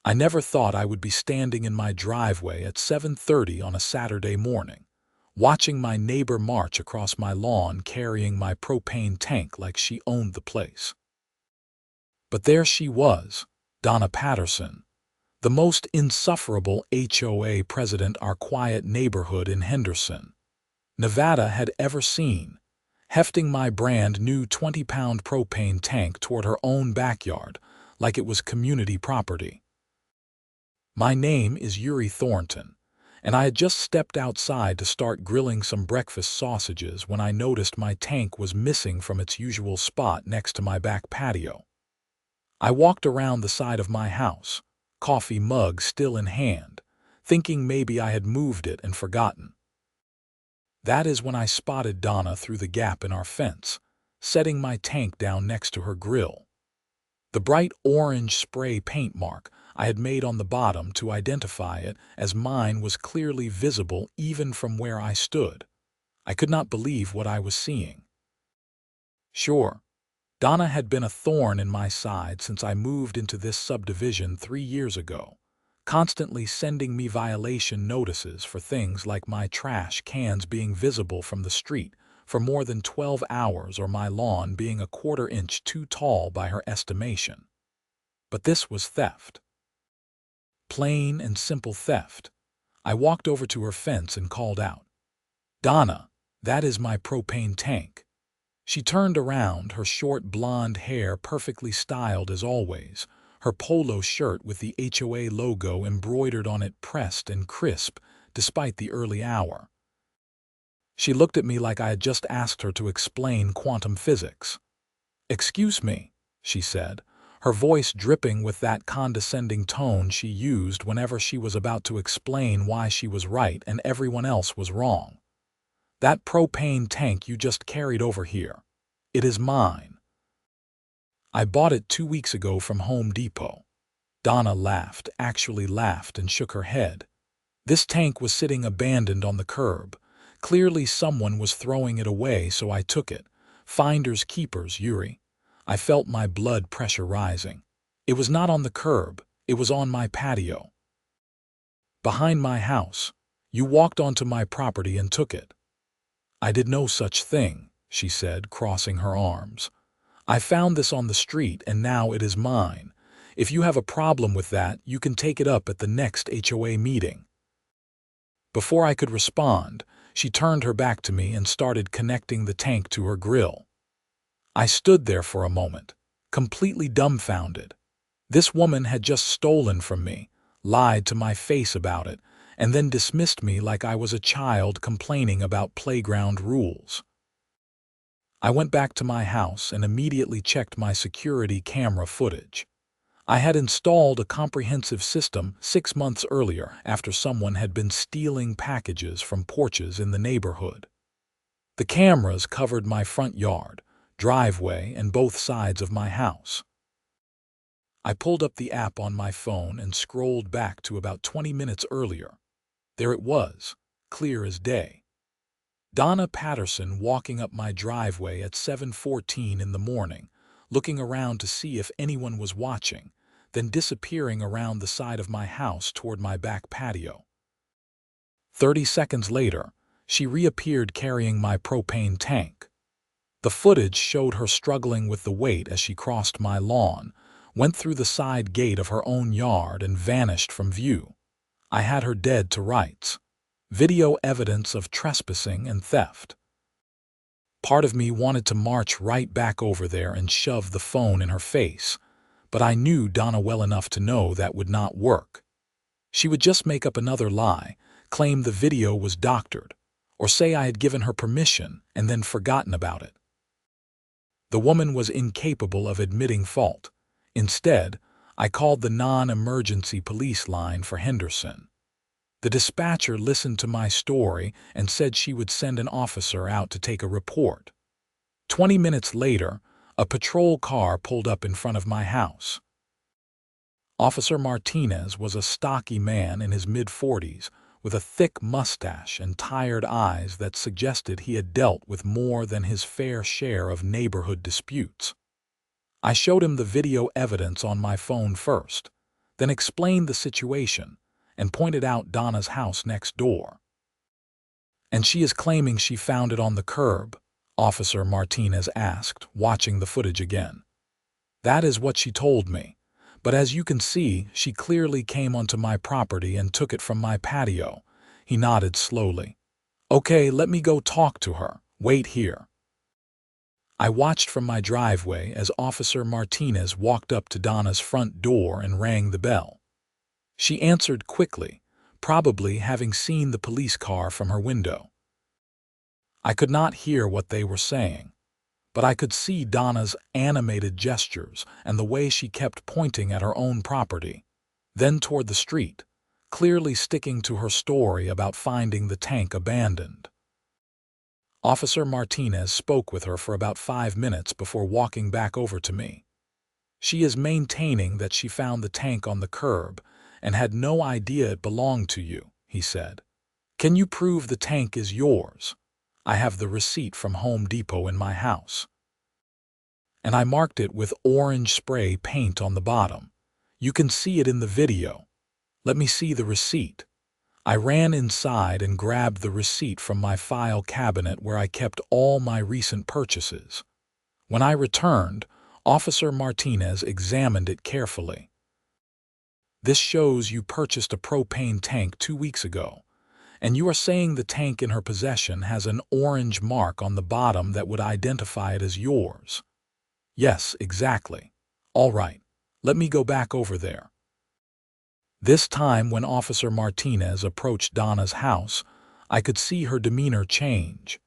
I never thought I would be standing in my driveway at 7:30 on a Saturday morning, watching my neighbor march across my lawn carrying my propane tank like she owned the place. But there she was, Donna Patterson, the most insufferable HOA president our quiet neighborhood in Henderson, Nevada had ever seen, hefting my brand new 20-pound propane tank toward her own backyard like it was community property. My name is Yuri Thornton, and I had just stepped outside to start grilling some breakfast sausages when I noticed my tank was missing from its usual spot next to my back patio. I walked around the side of my house, coffee mug still in hand, thinking maybe I had moved it and forgotten. That is when I spotted Donna through the gap in our fence, setting my tank down next to her grill. The bright orange spray paint mark I had made on the bottom to identify it as mine was clearly visible even from where I stood. I could not believe what I was seeing. Sure, Donna had been a thorn in my side since I moved into this subdivision 3 years ago, constantly sending me violation notices for things like my trash cans being visible from the street for more than 12 hours or my lawn being a quarter-inch too tall by her estimation. But this was theft. Plain and simple theft. I walked over to her fence and called out, "Donna, that is my propane tank." She turned around, her short blonde hair perfectly styled as always, her polo shirt with the HOA logo embroidered on it pressed and crisp despite the early hour. She looked at me like I had just asked her to explain quantum physics. "Excuse me," she said, her voice dripping with that condescending tone she used whenever she was about to explain why she was right and everyone else was wrong. "That propane tank you just carried over here, it is mine. I bought it 2 weeks ago from Home Depot." Donna laughed, actually laughed, and shook her head. "This tank was sitting abandoned on the curb. Clearly someone was throwing it away, so I took it. Finders keepers, Yuri." I felt my blood pressure rising. "It was not on the curb, it was on my patio. Behind my house. You walked onto my property and took it." "I did no such thing," she said, crossing her arms. "I found this on the street and now it is mine. If you have a problem with that, you can take it up at the next HOA meeting." Before I could respond, she turned her back to me and started connecting the tank to her grill. I stood there for a moment, completely dumbfounded. This woman had just stolen from me, lied to my face about it, and then dismissed me like I was a child complaining about playground rules. I went back to my house and immediately checked my security camera footage. I had installed a comprehensive system 6 months earlier after someone had been stealing packages from porches in the neighborhood. The cameras covered my front yard, driveway, and both sides of my house. I pulled up the app on my phone and scrolled back to about 20 minutes earlier. There it was, clear as day. Donna Patterson walking up my driveway at 7:14 in the morning, looking around to see if anyone was watching, then disappearing around the side of my house toward my back patio. 30 seconds later, she reappeared carrying my propane tank. The footage showed her struggling with the weight as she crossed my lawn, went through the side gate of her own yard, and vanished from view. I had her dead to rights. Video evidence of trespassing and theft. Part of me wanted to march right back over there and shove the phone in her face, but I knew Donna well enough to know that would not work. She would just make up another lie, claim the video was doctored, or say I had given her permission and then forgotten about it. The woman was incapable of admitting fault. Instead, I called the non-emergency police line for Henderson. The dispatcher listened to my story and said she would send an officer out to take a report. 20 minutes later, a patrol car pulled up in front of my house. Officer Martinez was a stocky man in his mid-40s with a thick mustache and tired eyes that suggested he had dealt with more than his fair share of neighborhood disputes. I showed him the video evidence on my phone first, then explained the situation and pointed out Donna's house next door. "And she is claiming she found it on the curb?" Officer Martinez asked, watching the footage again. "That is what she told me. But as you can see, she clearly came onto my property and took it from my patio." He nodded slowly. "Okay, let me go talk to her. Wait here." I watched from my driveway as Officer Martinez walked up to Donna's front door and rang the bell. She answered quickly, probably having seen the police car from her window. I could not hear what they were saying, but I could see Donna's animated gestures and the way she kept pointing at her own property, then toward the street, clearly sticking to her story about finding the tank abandoned. Officer Martinez spoke with her for about 5 minutes before walking back over to me. "She is maintaining that she found the tank on the curb and had no idea it belonged to you," he said. "Can you prove the tank is yours? I have the receipt from Home Depot in my house. And I marked it with orange spray paint on the bottom. You can see it in the video. Let me see the receipt." I ran inside and grabbed the receipt from my file cabinet where I kept all my recent purchases. When I returned, Officer Martinez examined it carefully. "This shows you purchased a propane tank 2 weeks ago, and you are saying the tank in her possession has an orange mark on the bottom that would identify it as yours." "Yes, exactly." "All right, let me go back over there." This time, when Officer Martinez approached Donna's house, I could see her demeanor change.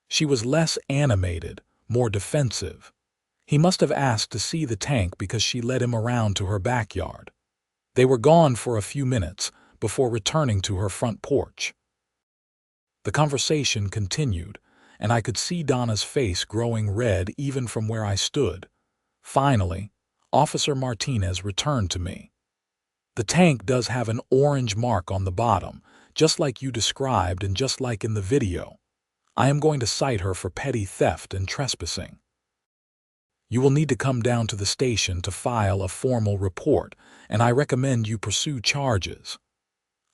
She was less animated, more defensive. He must have asked to see the tank because she led him around to her backyard. They were gone for a few minutes before returning to her front porch. The conversation continued, and I could see Donna's face growing red even from where I stood. Finally, Officer Martinez returned to me. "The tank does have an orange mark on the bottom, just like you described and just like in the video. I am going to cite her for petty theft and trespassing. You will need to come down to the station to file a formal report, and I recommend you pursue charges."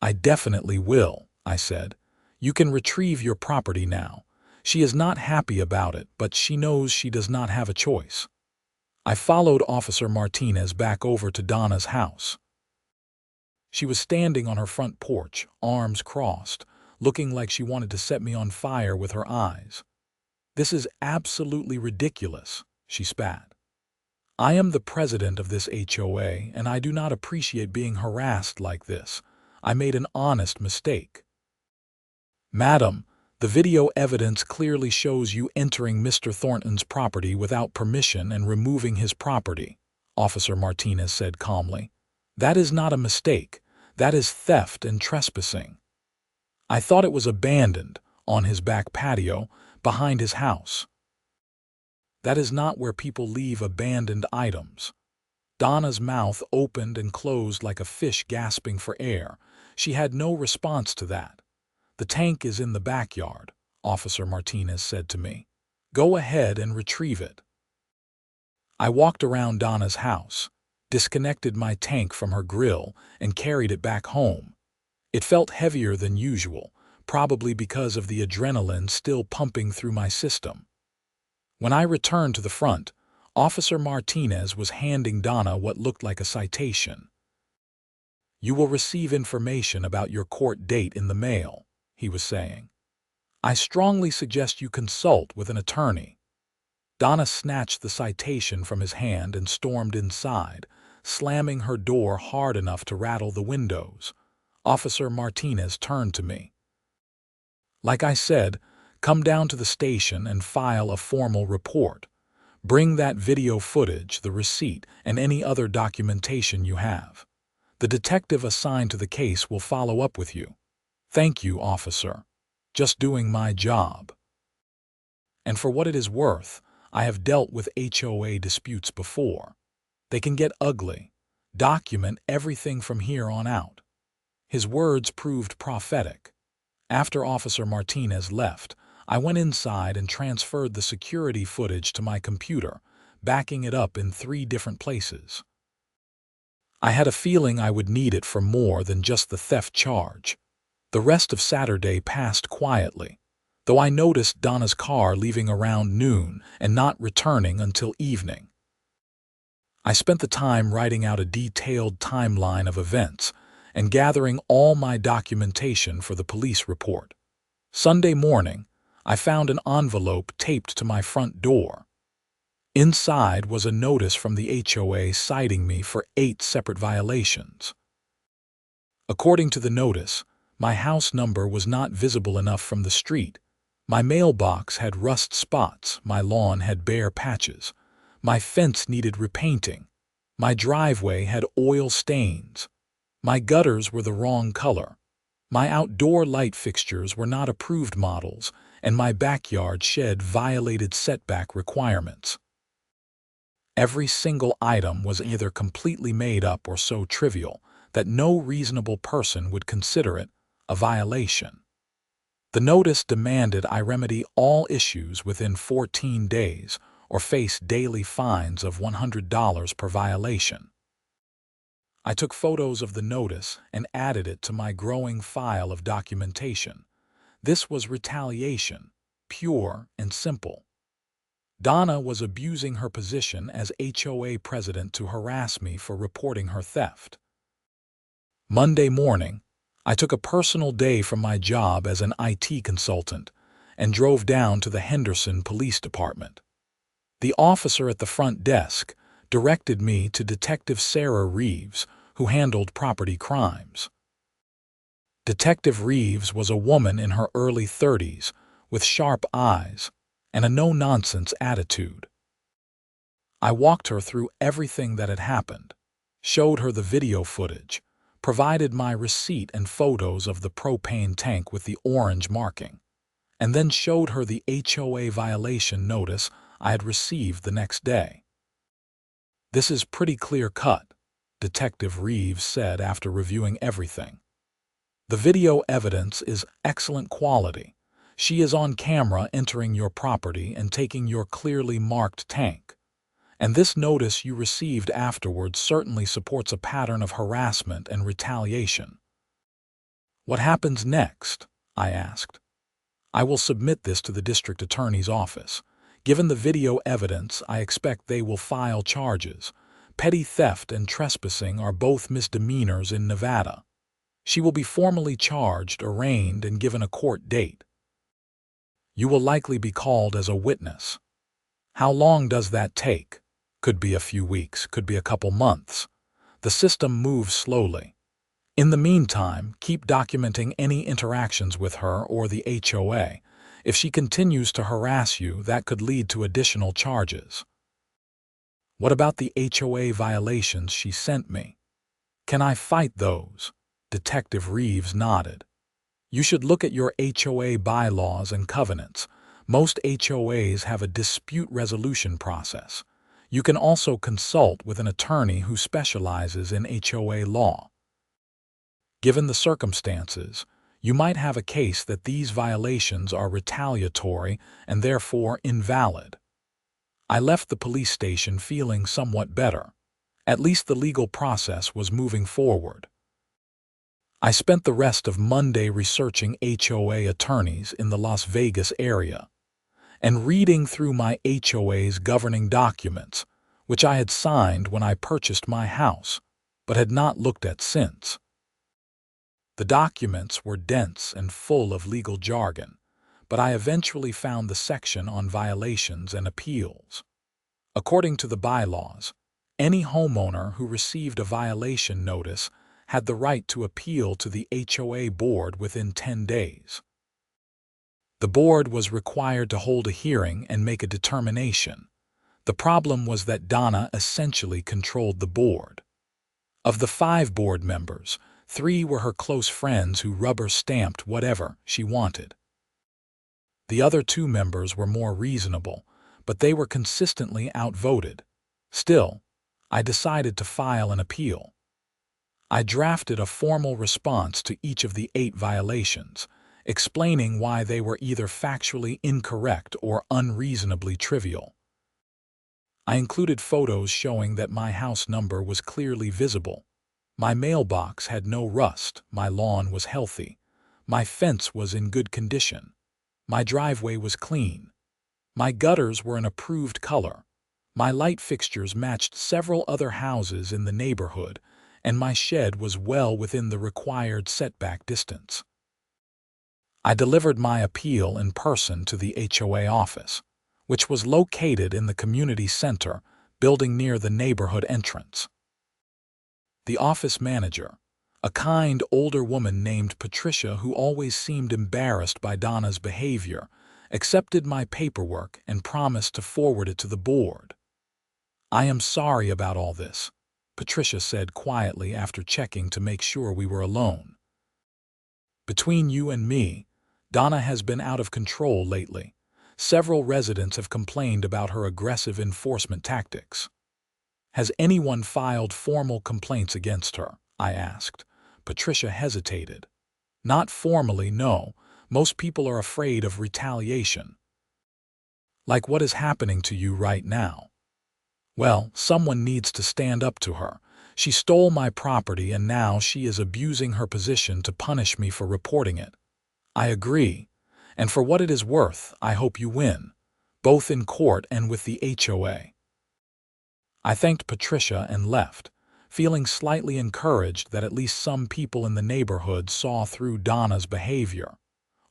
"I definitely will," I said. "You can retrieve your property now. She is not happy about it, but she knows she does not have a choice." I followed Officer Martinez back over to Donna's house. She was standing on her front porch, arms crossed, looking like she wanted to set me on fire with her eyes. "This is absolutely ridiculous," she spat. "I am the president of this HOA, and I do not appreciate being harassed like this. I made an honest mistake." "Madam, the video evidence clearly shows you entering Mr. Thornton's property without permission and removing his property," Officer Martinez said calmly. "That is not a mistake. That is theft and trespassing. I thought it was abandoned, on his back patio, behind his house. That is not where people leave abandoned items." Donna's mouth opened and closed like a fish gasping for air. She had no response to that. "The tank is in the backyard," Officer Martinez said to me. "Go ahead and retrieve it." I walked around Donna's house, disconnected my tank from her grill, and carried it back home. It felt heavier than usual, probably because of the adrenaline still pumping through my system. When I returned to the front, Officer Martinez was handing Donna what looked like a citation. "You will receive information about your court date in the mail," he was saying. "I strongly suggest you consult with an attorney." Donna snatched the citation from his hand and stormed inside, slamming her door hard enough to rattle the windows. Officer Martinez turned to me. "Like I said, come down to the station and file a formal report. Bring that video footage, the receipt, and any other documentation you have. The detective assigned to the case will follow up with you." "Thank you, officer. Just doing my job." And for what it is worth, I have dealt with HOA disputes before. They can get ugly. Document everything from here on out. His words proved prophetic. After Officer Martinez left, I went inside and transferred the security footage to my computer, backing it up in 3 different places. I had a feeling I would need it for more than just the theft charge. The rest of Saturday passed quietly, though I noticed Donna's car leaving around noon and not returning until evening. I spent the time writing out a detailed timeline of events and gathering all my documentation for the police report. Sunday morning, I found an envelope taped to my front door. Inside was a notice from the HOA citing me for 8 separate violations. According to the notice, my house number was not visible enough from the street. My mailbox had rust spots, my lawn had bare patches, my fence needed repainting, my driveway had oil stains, my gutters were the wrong color, my outdoor light fixtures were not approved models, and my backyard shed violated setback requirements. Every single item was either completely made up or so trivial that no reasonable person would consider it a violation. The notice demanded I remedy all issues within 14 days or face daily fines of $100 per violation. I took photos of the notice and added it to my growing file of documentation. This was retaliation, pure and simple. Donna was abusing her position as HOA president to harass me for reporting her theft. Monday morning, I took a personal day from my job as an IT consultant and drove down to the Henderson Police Department. The officer at the front desk directed me to Detective Sarah Reeves, who handled property crimes. Detective Reeves was a woman in her early 30s with sharp eyes and a no-nonsense attitude. I walked her through everything that had happened, showed her the video footage, provided my receipt and photos of the propane tank with the orange marking, and then showed her the HOA violation notice I had received the next day. "This is pretty clear-cut," Detective Reeves said after reviewing everything. "The video evidence is excellent quality. She is on camera entering your property and taking your clearly marked tank. And this notice you received afterwards certainly supports a pattern of harassment and retaliation." "What happens next?" I asked. "I will submit this to the district attorney's office. Given the video evidence, I expect they will file charges. Petty theft and trespassing are both misdemeanors in Nevada. She will be formally charged, arraigned, and given a court date. You will likely be called as a witness. How long does that take? Could be a few weeks, could be a couple months. The system moves slowly. In the meantime, keep documenting any interactions with her or the HOA. If she continues to harass you, that could lead to additional charges." "What about the HOA violations she sent me? Can I fight those?" Detective Reeves nodded. "You should look at your HOA bylaws and covenants. Most HOAs have a dispute resolution process. You can also consult with an attorney who specializes in HOA law. Given the circumstances, you might have a case that these violations are retaliatory and therefore invalid." I left the police station feeling somewhat better. At least the legal process was moving forward. I spent the rest of Monday researching HOA attorneys in the Las Vegas area and reading through my HOA's governing documents, which I had signed when I purchased my house, but had not looked at since. The documents were dense and full of legal jargon, but I eventually found the section on violations and appeals. According to the bylaws, any homeowner who received a violation notice had the right to appeal to the HOA board within 10 days. The board was required to hold a hearing and make a determination. The problem was that Donna essentially controlled the board. Of the 5 board members, 3 were her close friends who rubber-stamped whatever she wanted. The other 2 members were more reasonable, but they were consistently outvoted. Still, I decided to file an appeal. I drafted a formal response to each of the 8 violations, explaining why they were either factually incorrect or unreasonably trivial. I included photos showing that my house number was clearly visible, My mailbox had no rust, my lawn was healthy, my fence was in good condition, my driveway was clean, my gutters were an approved color, my light fixtures matched several other houses in the neighborhood, and my shed was well within the required setback distance. I delivered my appeal in person to the HOA office, which was located in the community center, building near the neighborhood entrance. The office manager, a kind older woman named Patricia who always seemed embarrassed by Donna's behavior, accepted my paperwork and promised to forward it to the board. "I am sorry about all this," Patricia said quietly after checking to make sure we were alone. "Between you and me, Donna has been out of control lately. Several residents have complained about her aggressive enforcement tactics." "Has anyone filed formal complaints against her?" I asked. Patricia hesitated. "Not formally, no. Most people are afraid of retaliation." "Like what is happening to you right now?" "Well, someone needs to stand up to her. She stole my property and now she is abusing her position to punish me for reporting it." "I agree. And for what it is worth, I hope you win, both in court and with the HOA." I thanked Patricia and left, feeling slightly encouraged that at least some people in the neighborhood saw through Donna's behavior.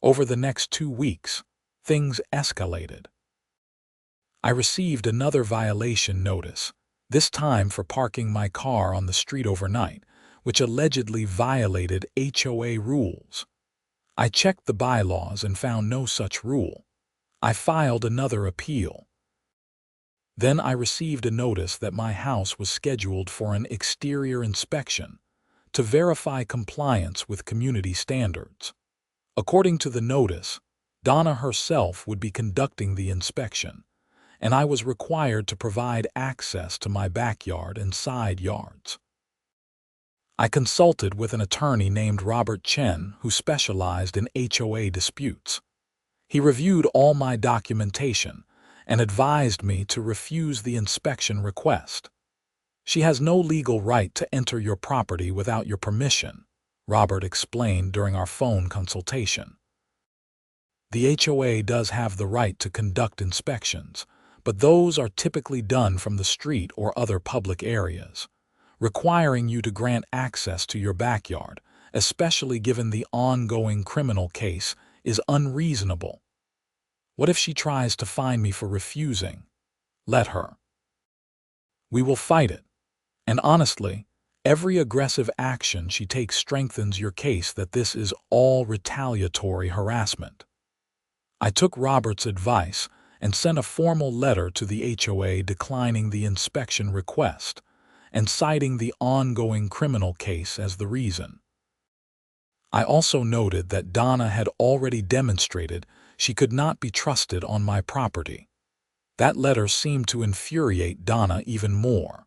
Over the next 2 weeks, things escalated. I received another violation notice, this time for parking my car on the street overnight, which allegedly violated HOA rules. I checked the bylaws and found no such rule. I filed another appeal. Then I received a notice that my house was scheduled for an exterior inspection to verify compliance with community standards. According to the notice, Donna herself would be conducting the inspection, and I was required to provide access to my backyard and side yards. I consulted with an attorney named Robert Chen who specialized in HOA disputes. He reviewed all my documentation and advised me to refuse the inspection request. "She has no legal right to enter your property without your permission," Robert explained during our phone consultation. "The HOA does have the right to conduct inspections, but those are typically done from the street or other public areas. Requiring you to grant access to your backyard, especially given the ongoing criminal case, is unreasonable. What if she tries to fine me for refusing? Let her. We will fight it. And honestly, every aggressive action she takes strengthens your case that this is all retaliatory harassment." I took Robert's advice and sent a formal letter to the HOA declining the inspection request and citing the ongoing criminal case as the reason. I also noted that Donna had already demonstrated she could not be trusted on my property. That letter seemed to infuriate Donna even more.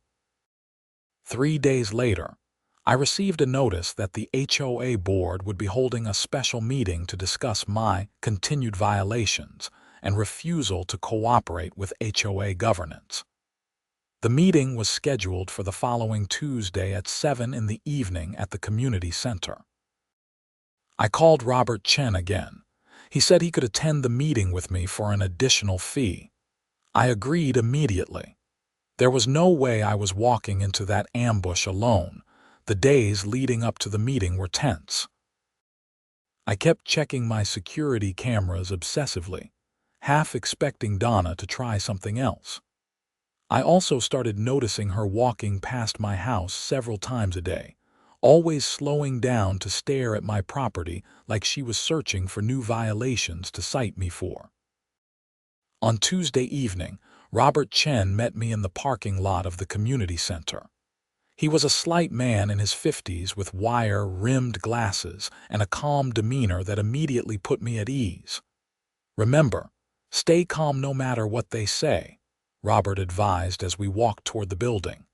3 days later, I received a notice that the HOA board would be holding a special meeting to discuss my continued violations and refusal to cooperate with HOA governance. The meeting was scheduled for the following Tuesday at 7 in the evening at the community center. I called Robert Chen again. He said he could attend the meeting with me for an additional fee. I agreed immediately. There was no way I was walking into that ambush alone. The days leading up to the meeting were tense. I kept checking my security cameras obsessively, half expecting Donna to try something else. I also started noticing her walking past my house several times a day, always slowing down to stare at my property like she was searching for new violations to cite me for. On Tuesday evening, Robert Chen met me in the parking lot of the community center. He was a slight man in his 50s with wire-rimmed glasses and a calm demeanor that immediately put me at ease. "Remember, stay calm no matter what they say," Robert advised as we walked toward the building.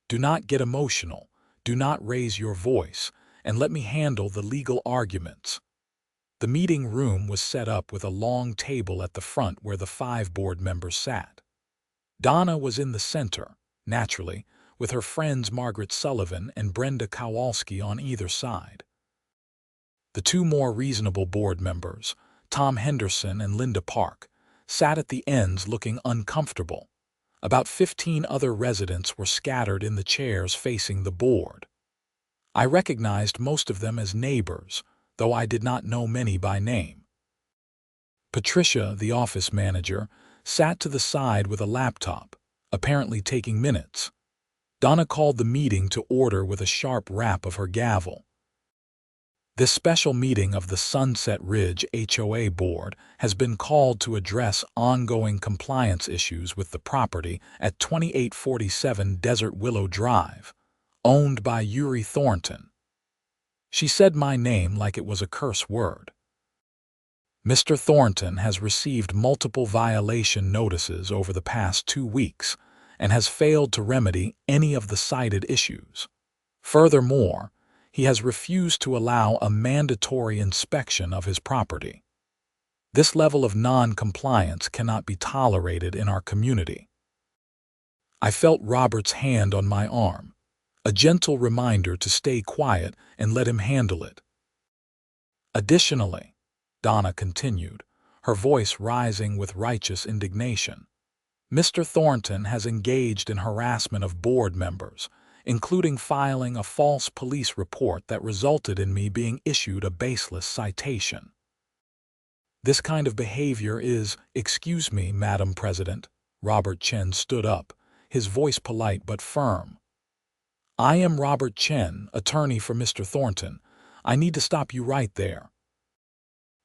"Do not get emotional, do not raise your voice, and let me handle the legal arguments." The meeting room was set up with a long table at the front where the 5 board members sat. Donna was in the center, naturally, with her friends Margaret Sullivan and Brenda Kowalski on either side. The two more reasonable board members, Tom Henderson and Linda Park, sat at the ends looking uncomfortable. About 15 other residents were scattered in the chairs facing the board. I recognized most of them as neighbors, though I did not know many by name. Patricia, the office manager, sat to the side with a laptop, apparently taking minutes. Donna called the meeting to order with a sharp rap of her gavel. This special meeting of the Sunset Ridge HOA board has been called to address ongoing compliance issues with the property at 2847 Desert Willow Drive, owned by Yuri Thornton. She said my name like it was a curse word. Mr. Thornton has received multiple violation notices over the past 2 weeks and has failed to remedy any of the cited issues. Furthermore, he has refused to allow a mandatory inspection of his property. This level of non-compliance cannot be tolerated in our community. I felt Robert's hand on my arm, a gentle reminder to stay quiet and let him handle it. Additionally, Donna continued, her voice rising with righteous indignation, Mr. Thornton has engaged in harassment of board members, including filing a false police report that resulted in me being issued a baseless citation. This kind of behavior is, excuse me, Madam President. Robert Chen stood up, his voice polite but firm. I am Robert Chen, attorney for Mr. Thornton. I need to stop you right there.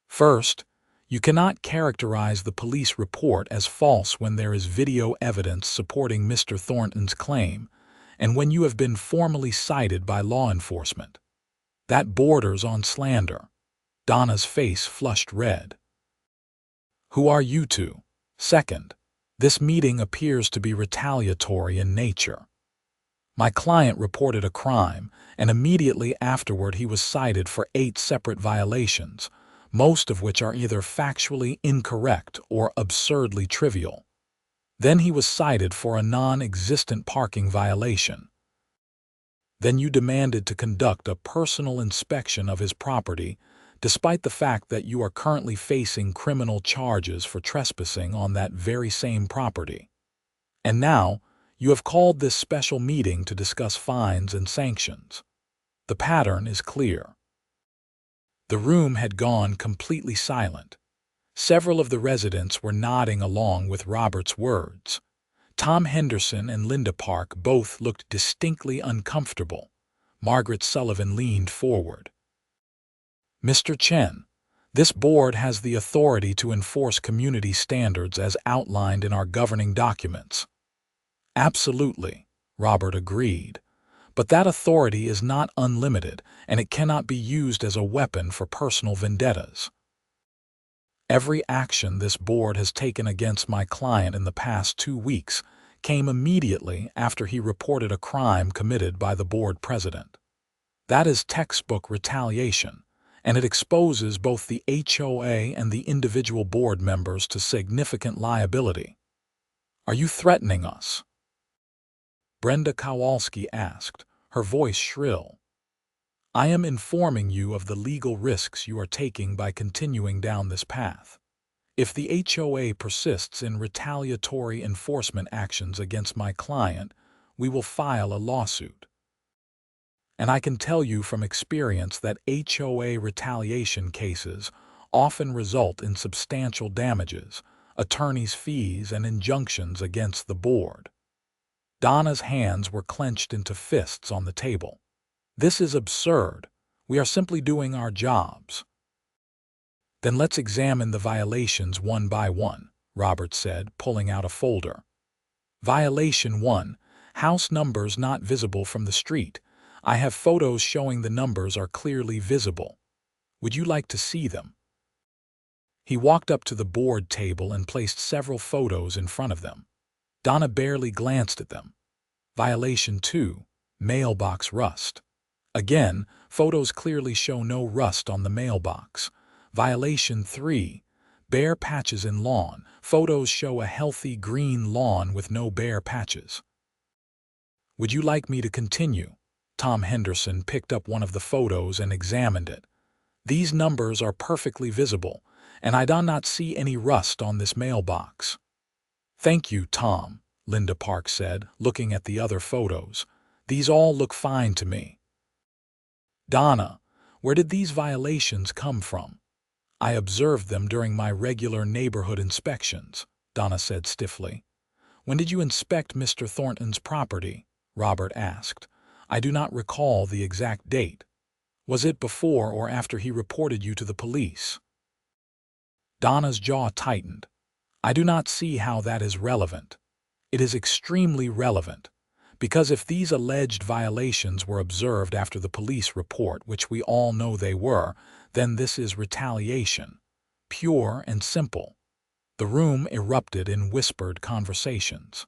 First, you cannot characterize the police report as false when there is video evidence supporting Mr. Thornton's claim, and when you have been formally cited by law enforcement. That borders on slander. Donna's face flushed red. Who are you two? Second, this meeting appears to be retaliatory in nature. My client reported a crime, and immediately afterward he was cited for 8 separate violations, most of which are either factually incorrect or absurdly trivial. Then he was cited for a non-existent parking violation. Then you demanded to conduct a personal inspection of his property, despite the fact that you are currently facing criminal charges for trespassing on that very same property. And now, you have called this special meeting to discuss fines and sanctions. The pattern is clear. The room had gone completely silent. Several of the residents were nodding along with Robert's words. Tom Henderson and Linda Park both looked distinctly uncomfortable. Margaret Sullivan leaned forward. Mr. Chen, this board has the authority to enforce community standards as outlined in our governing documents. Absolutely, Robert agreed. But that authority is not unlimited, and it cannot be used as a weapon for personal vendettas. Every action this board has taken against my client in the past 2 weeks came immediately after he reported a crime committed by the board president. That is textbook retaliation, and it exposes both the HOA and the individual board members to significant liability. Are you threatening us? Brenda Kowalski asked, her voice shrill. I am informing you of the legal risks you are taking by continuing down this path. If the HOA persists in retaliatory enforcement actions against my client, we will file a lawsuit. And I can tell you from experience that HOA retaliation cases often result in substantial damages, attorneys' fees, and injunctions against the board. Donna's hands were clenched into fists on the table. This is absurd. We are simply doing our jobs. Then let's examine the violations one by one, Robert said, pulling out a folder. Violation 1, house numbers not visible from the street. I have photos showing the numbers are clearly visible. Would you like to see them? He walked up to the board table and placed several photos in front of them. Donna barely glanced at them. Violation 2, mailbox rust. Again, photos clearly show no rust on the mailbox. Violation 3, bare patches in lawn. Photos show a healthy green lawn with no bare patches. Would you like me to continue? Tom Henderson picked up one of the photos and examined it. These numbers are perfectly visible, and I do not see any rust on this mailbox. Thank you, Tom, Linda Park said, looking at the other photos. These all look fine to me. Donna, where did these violations come from? I observed them during my regular neighborhood inspections, Donna said stiffly. When did you inspect Mr. Thornton's property? Robert asked. I do not recall the exact date. Was it before or after he reported you to the police? Donna's jaw tightened. I do not see how that is relevant. It is extremely relevant, because if these alleged violations were observed after the police report, which we all know they were, then this is retaliation. Pure and simple. The room erupted in whispered conversations.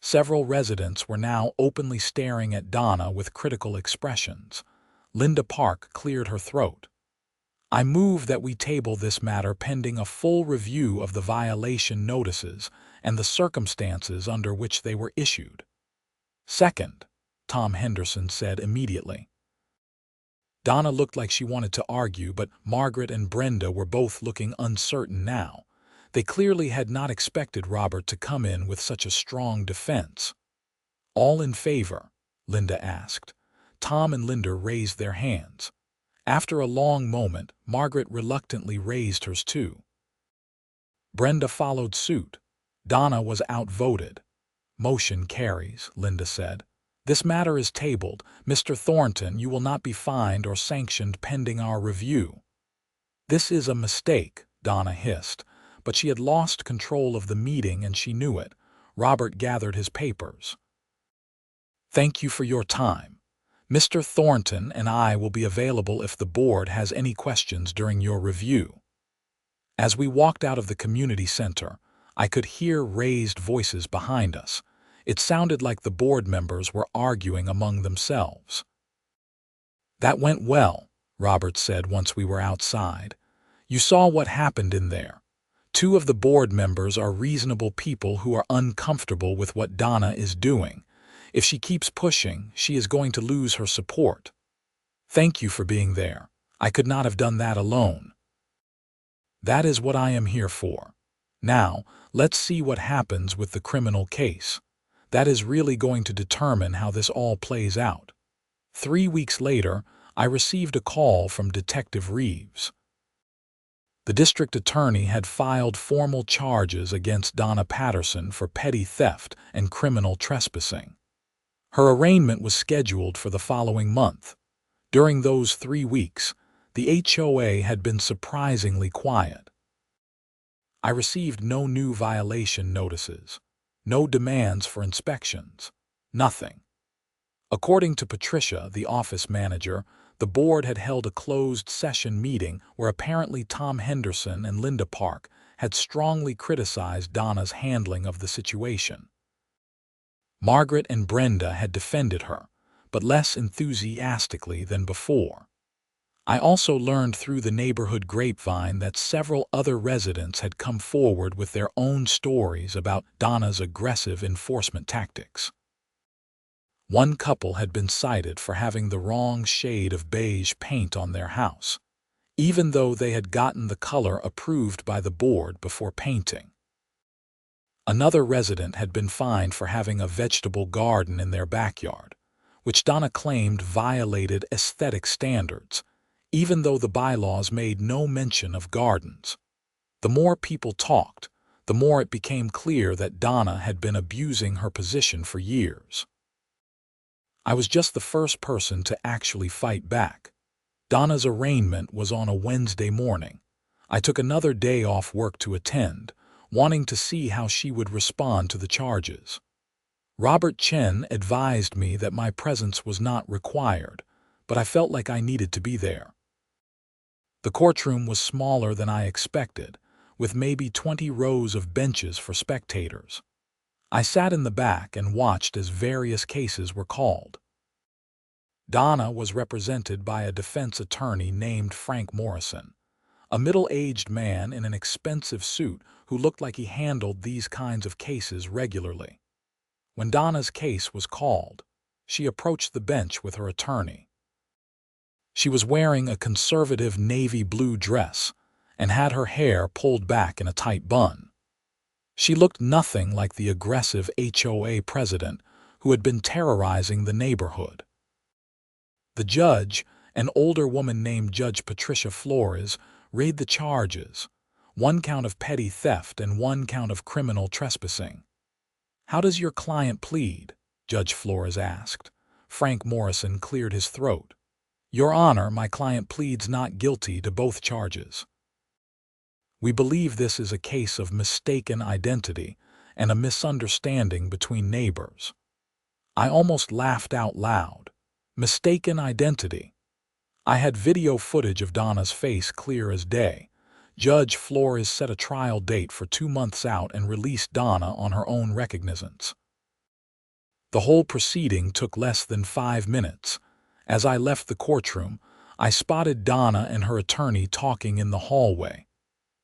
Several residents were now openly staring at Donna with critical expressions. Linda Park cleared her throat. I move that we table this matter pending a full review of the violation notices and the circumstances under which they were issued. Second, Tom Henderson said immediately. Donna looked like she wanted to argue, but Margaret and Brenda were both looking uncertain now. They clearly had not expected Robert to come in with such a strong defense. All in favor? Linda asked. Tom and Linda raised their hands. After a long moment, Margaret reluctantly raised hers too. Brenda followed suit. Donna was outvoted. Motion carries, Linda said. This matter is tabled. Mr. Thornton, you will not be fined or sanctioned pending our review. This is a mistake, Donna hissed, but she had lost control of the meeting and she knew it. Robert gathered his papers. Thank you for your time. Mr. Thornton and I will be available if the board has any questions during your review. As we walked out of the community center, I could hear raised voices behind us. It sounded like the board members were arguing among themselves. That went well, Robert said once we were outside. You saw what happened in there. Two of the board members are reasonable people who are uncomfortable with what Donna is doing. If she keeps pushing, she is going to lose her support. Thank you for being there. I could not have done that alone. That is what I am here for. Now, let's see what happens with the criminal case. That is really going to determine how this all plays out. 3 weeks later, I received a call from Detective Reeves. The district attorney had filed formal charges against Donna Patterson for petty theft and criminal trespassing. Her arraignment was scheduled for the following month. During those 3 weeks, the HOA had been surprisingly quiet. I received no new violation notices, no demands for inspections, nothing. According to Patricia, the office manager, the board had held a closed session meeting where apparently Tom Henderson and Linda Park had strongly criticized Donna's handling of the situation. Margaret and Brenda had defended her, but less enthusiastically than before. I also learned through the neighborhood grapevine that several other residents had come forward with their own stories about Donna's aggressive enforcement tactics. One couple had been cited for having the wrong shade of beige paint on their house, even though they had gotten the color approved by the board before painting. Another resident had been fined for having a vegetable garden in their backyard, which Donna claimed violated aesthetic standards, even though the bylaws made no mention of gardens. The more people talked, the more it became clear that Donna had been abusing her position for years. I was just the first person to actually fight back. Donna's arraignment was on a Wednesday morning. I took another day off work to attend, wanting to see how she would respond to the charges. Robert Chen advised me that my presence was not required, but I felt like I needed to be there. The courtroom was smaller than I expected, with maybe 20 rows of benches for spectators. I sat in the back and watched as various cases were called. Donna was represented by a defense attorney named Frank Morrison, a middle-aged man in an expensive suit who looked like he handled these kinds of cases regularly. When Donna's case was called, she approached the bench with her attorney. She was wearing a conservative navy blue dress and had her hair pulled back in a tight bun. She looked nothing like the aggressive HOA president who had been terrorizing the neighborhood. The judge, an older woman named Judge Patricia Flores, read the charges, 1 count of petty theft and 1 count of criminal trespassing. "How does your client plead?" Judge Flores asked. Frank Morrison cleared his throat. "Your Honor, my client pleads not guilty to both charges. We believe this is a case of mistaken identity and a misunderstanding between neighbors." I almost laughed out loud. Mistaken identity. I had video footage of Donna's face clear as day. Judge Flores set a trial date for 2 months out and released Donna on her own recognizance. The whole proceeding took less than 5 minutes. As I left the courtroom, I spotted Donna and her attorney talking in the hallway.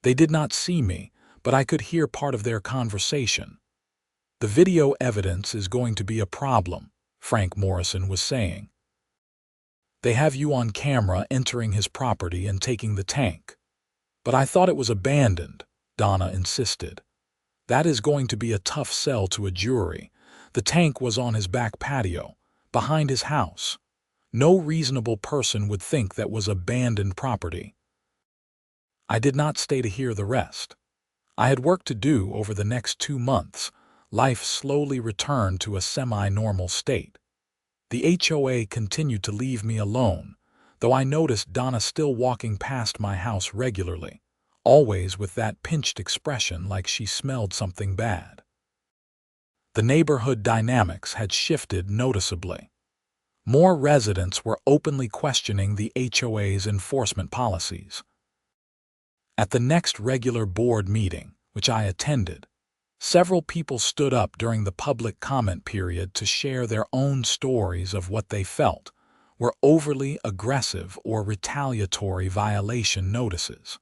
They did not see me, but I could hear part of their conversation. "The video evidence is going to be a problem," Frank Morrison was saying. "They have you on camera entering his property and taking the tank." "But I thought it was abandoned," Donna insisted. "That is going to be a tough sell to a jury. The tank was on his back patio, behind his house. No reasonable person would think that was abandoned property." I did not stay to hear the rest. I had work to do over the next 2 months. Life slowly returned to a semi-normal state. The HOA continued to leave me alone, though I noticed Donna still walking past my house regularly, always with that pinched expression like she smelled something bad. The neighborhood dynamics had shifted noticeably. More residents were openly questioning the HOA's enforcement policies. At the next regular board meeting, which I attended, several people stood up during the public comment period to share their own stories of what they felt were overly aggressive or retaliatory violation notices.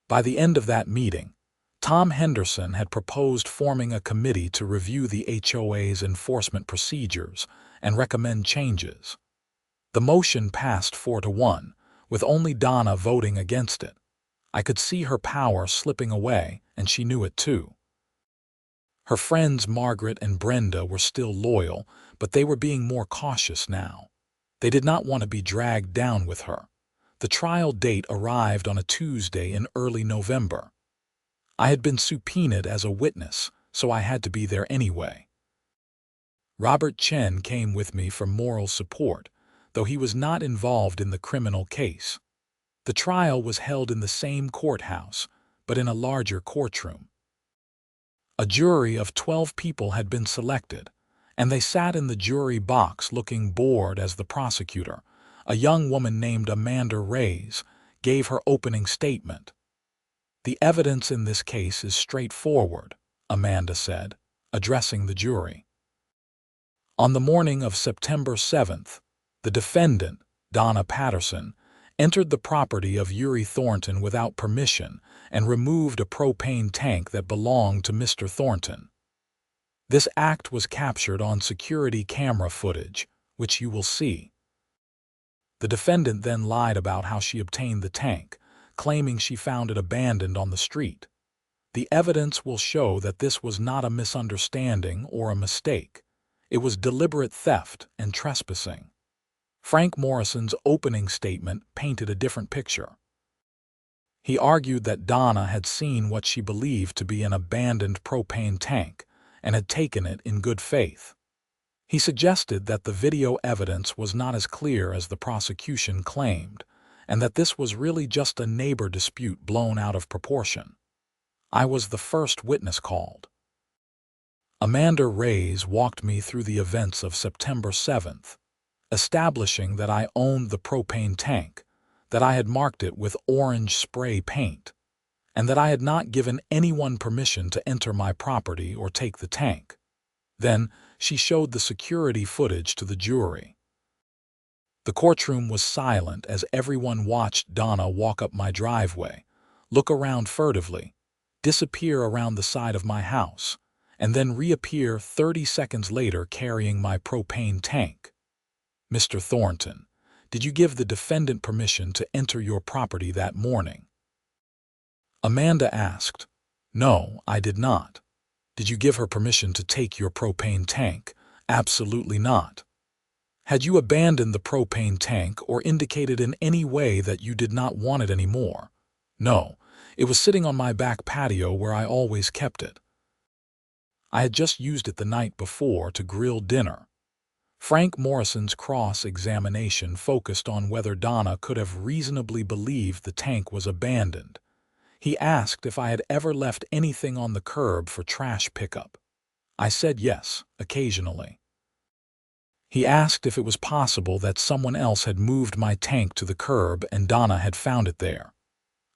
By the end of that meeting, Tom Henderson had proposed forming a committee to review the HOA's enforcement procedures and recommend changes. The motion passed 4-1, with only Donna voting against it. I could see her power slipping away, and she knew it too. Her friends Margaret and Brenda were still loyal, but they were being more cautious now. They did not want to be dragged down with her. The trial date arrived on a Tuesday in early November. I had been subpoenaed as a witness, so I had to be there anyway. Robert Chen came with me for moral support, though he was not involved in the criminal case. The trial was held in the same courthouse, but in a larger courtroom. A jury of 12 people had been selected, and they sat in the jury box looking bored as the prosecutor, a young woman named Amanda Reyes, gave her opening statement. "The evidence in this case is straightforward," Amanda said, addressing the jury. On the morning of September 7th, the defendant, Donna Patterson, entered the property of Yuri Thornton without permission and removed a propane tank that belonged to Mr. Thornton. This act was captured on security camera footage, which you will see. The defendant then lied about how she obtained the tank, claiming she found it abandoned on the street. The evidence will show that this was not a misunderstanding or a mistake. It was deliberate theft and trespassing. Frank Morrison's opening statement painted a different picture. He argued that Donna had seen what she believed to be an abandoned propane tank and had taken it in good faith. He suggested that the video evidence was not as clear as the prosecution claimed, and that this was really just a neighbor dispute blown out of proportion. I was the first witness called. Amanda Reyes walked me through the events of September 7th, establishing that I owned the propane tank, that I had marked it with orange spray paint, and that I had not given anyone permission to enter my property or take the tank. Then she showed the security footage to the jury. The courtroom was silent as everyone watched Donna walk up my driveway, look around furtively, disappear around the side of my house, and then reappear 30 seconds later carrying my propane tank. Mr. Thornton, did you give the defendant permission to enter your property that morning? Amanda asked. No, I did not. Did you give her permission to take your propane tank? Absolutely not. Had you abandoned the propane tank or indicated in any way that you did not want it anymore? No, it was sitting on my back patio where I always kept it. I had just used it the night before to grill dinner. Frank Morrison's cross-examination focused on whether Donna could have reasonably believed the tank was abandoned. He asked if I had ever left anything on the curb for trash pickup. I said yes, occasionally. He asked if it was possible that someone else had moved my tank to the curb and Donna had found it there.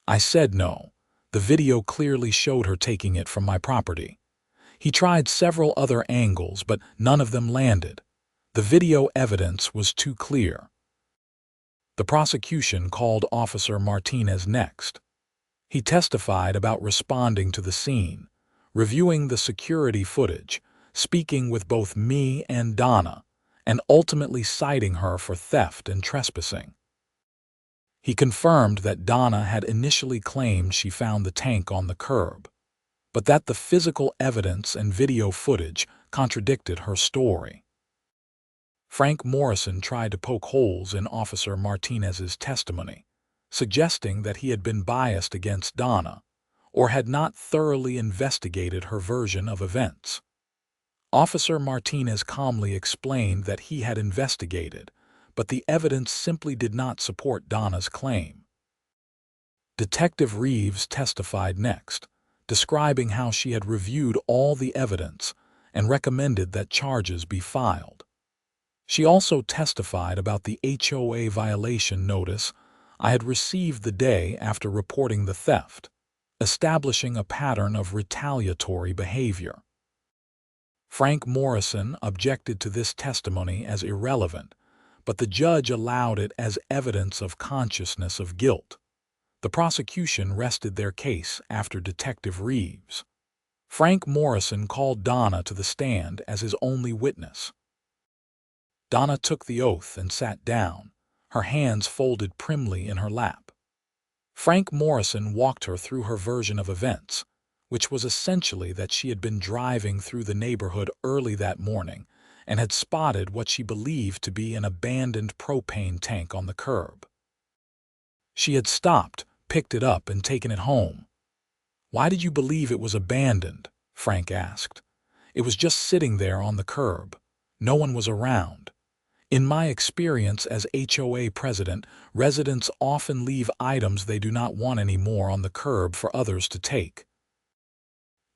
I said no. The video clearly showed her taking it from my property. He tried several other angles, but none of them landed. The video evidence was too clear. The prosecution called Officer Martinez next. He testified about responding to the scene, reviewing the security footage, speaking with both me and Donna, and ultimately citing her for theft and trespassing. He confirmed that Donna had initially claimed she found the tank on the curb, but that the physical evidence and video footage contradicted her story. Frank Morrison tried to poke holes in Officer Martinez's testimony, suggesting that he had been biased against Donna or had not thoroughly investigated her version of events. Officer Martinez calmly explained that he had investigated, but the evidence simply did not support Donna's claim. Detective Reeves testified next, describing how she had reviewed all the evidence and recommended that charges be filed. She also testified about the HOA violation notice I had received the day after reporting the theft, establishing a pattern of retaliatory behavior. Frank Morrison objected to this testimony as irrelevant, but the judge allowed it as evidence of consciousness of guilt. The prosecution rested their case after Detective Reeves. Frank Morrison called Donna to the stand as his only witness. Donna took the oath and sat down, her hands folded primly in her lap. Frank Morrison walked her through her version of events, which was essentially that she had been driving through the neighborhood early that morning and had spotted what she believed to be an abandoned propane tank on the curb. She had stopped, picked it up, and taken it home. "Why did you believe it was abandoned?" Frank asked. "It was just sitting there on the curb. No one was around. In my experience as HOA president, residents often leave items they do not want anymore on the curb for others to take."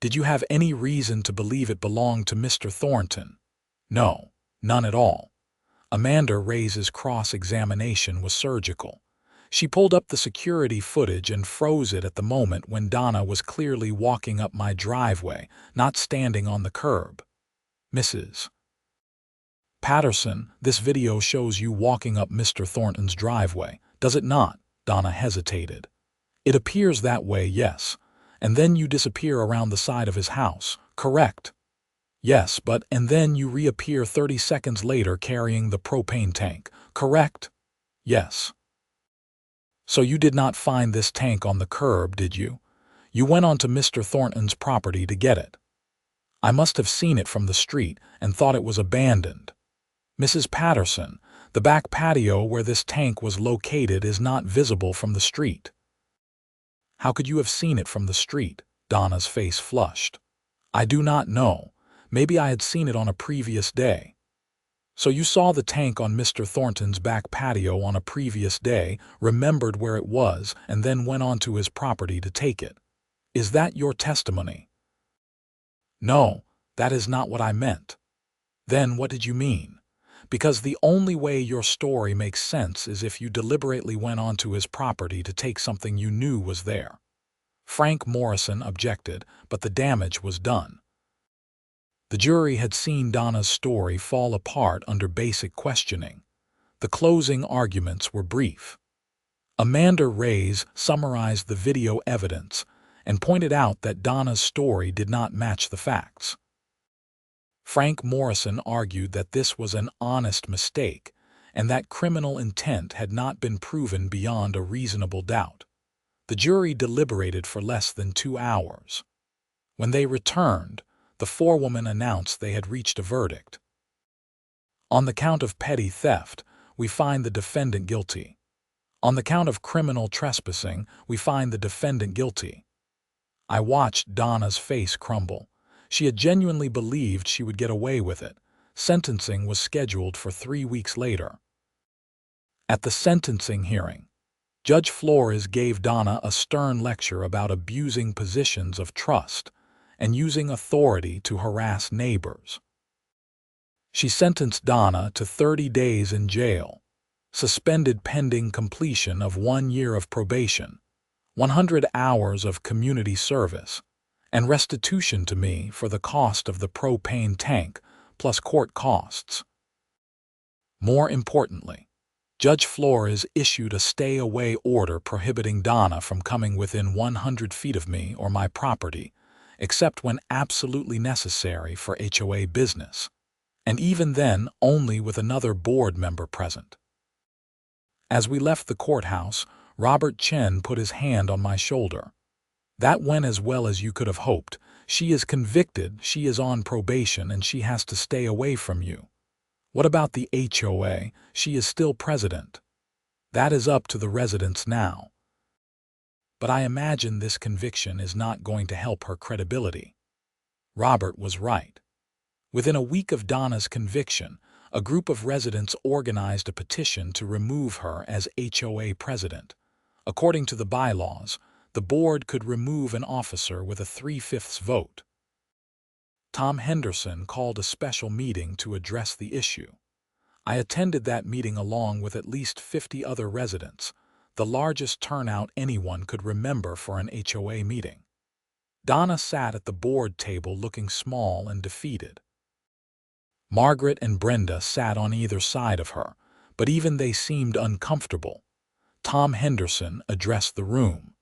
"Did you have any reason to believe it belonged to Mr. Thornton?" "No, none at all." Amanda Reyes's cross-examination was surgical. She pulled up the security footage and froze it at the moment when Donna was clearly walking up my driveway, not standing on the curb. "Mrs. Patterson, this video shows you walking up Mr. Thornton's driveway, does it not?" Donna hesitated. "It appears that way, yes. And then you disappear around the side of his house, correct?" "Yes, and then you reappear 30 seconds later carrying the propane tank, correct?" "Yes." "So you did not find this tank on the curb, did you? You went onto Mr. Thornton's property to get it." "I must have seen it from the street and thought it was abandoned." "Mrs. Patterson, the back patio where this tank was located is not visible from the street." "How could you have seen it from the street?" Donna's face flushed. "I do not know. Maybe I had seen it on a previous day." "So you saw the tank on Mr. Thornton's back patio on a previous day, remembered where it was, and then went onto his property to take it. Is that your testimony?" "No, that is not what I meant." "Then what did you mean? Because the only way your story makes sense is if you deliberately went onto his property to take something you knew was there." Frank Morrison objected, but the damage was done. The jury had seen Donna's story fall apart under basic questioning. The closing arguments were brief. Amanda Reyes summarized the video evidence and pointed out that Donna's story did not match the facts. Frank Morrison argued that this was an honest mistake and that criminal intent had not been proven beyond a reasonable doubt. The jury deliberated for less than 2 hours. When they returned, the forewoman announced they had reached a verdict. On the count of petty theft, we find the defendant guilty. On the count of criminal trespassing, we find the defendant guilty. I watched Donna's face crumble. She had genuinely believed she would get away with it. Sentencing was scheduled for 3 weeks later. At the sentencing hearing, Judge Flores gave Donna a stern lecture about abusing positions of trust and using authority to harass neighbors. She sentenced Donna to 30 days in jail, suspended pending completion of 1 year of probation, 100 hours of community service, and restitution to me for the cost of the propane tank plus court costs. More importantly, Judge Flores issued a stay-away order prohibiting Donna from coming within 100 feet of me or my property, except when absolutely necessary for HOA business, and even then only with another board member present. As we left the courthouse, Robert Chen put his hand on my shoulder. That went as well as you could have hoped. She is convicted, she is on probation, and she has to stay away from you. What about the HOA? She is still president. That is up to the residents now. But I imagine this conviction is not going to help her credibility. Robert was right. Within a week of Donna's conviction, a group of residents organized a petition to remove her as HOA president. According to the bylaws, the board could remove an officer with a 3/5 vote. Tom Henderson called a special meeting to address the issue. I attended that meeting along with at least 50 other residents, the largest turnout anyone could remember for an HOA meeting. Donna sat at the board table looking small and defeated. Margaret and Brenda sat on either side of her, but even they seemed uncomfortable. Tom Henderson addressed the room.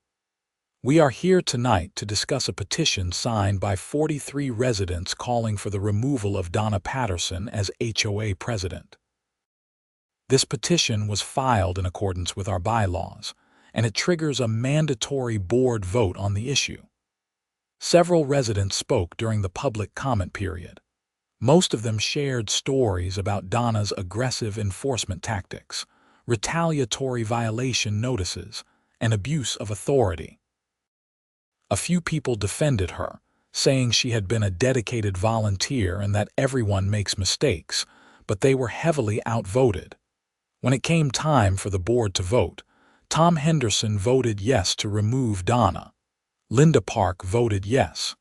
We are here tonight to discuss a petition signed by 43 residents calling for the removal of Donna Patterson as HOA president. This petition was filed in accordance with our bylaws, and it triggers a mandatory board vote on the issue. Several residents spoke during the public comment period. Most of them shared stories about Donna's aggressive enforcement tactics, retaliatory violation notices, and abuse of authority. A few people defended her, saying she had been a dedicated volunteer and that everyone makes mistakes, but they were heavily outvoted. When it came time for the board to vote, Tom Henderson voted yes to remove Donna. Linda Park voted yes.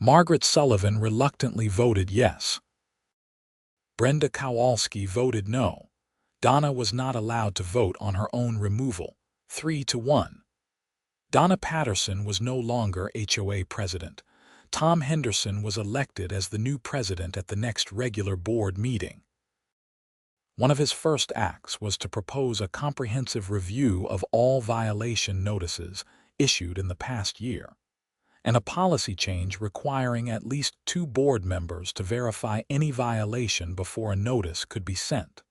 Margaret Sullivan reluctantly voted yes. Brenda Kowalski voted no. Donna was not allowed to vote on her own removal, 3-1. Donna Patterson was no longer HOA president. Tom Henderson was elected as the new president at the next regular board meeting. One of his first acts was to propose a comprehensive review of all violation notices issued in the past year, and a policy change requiring at least 2 board members to verify any violation before a notice could be sent.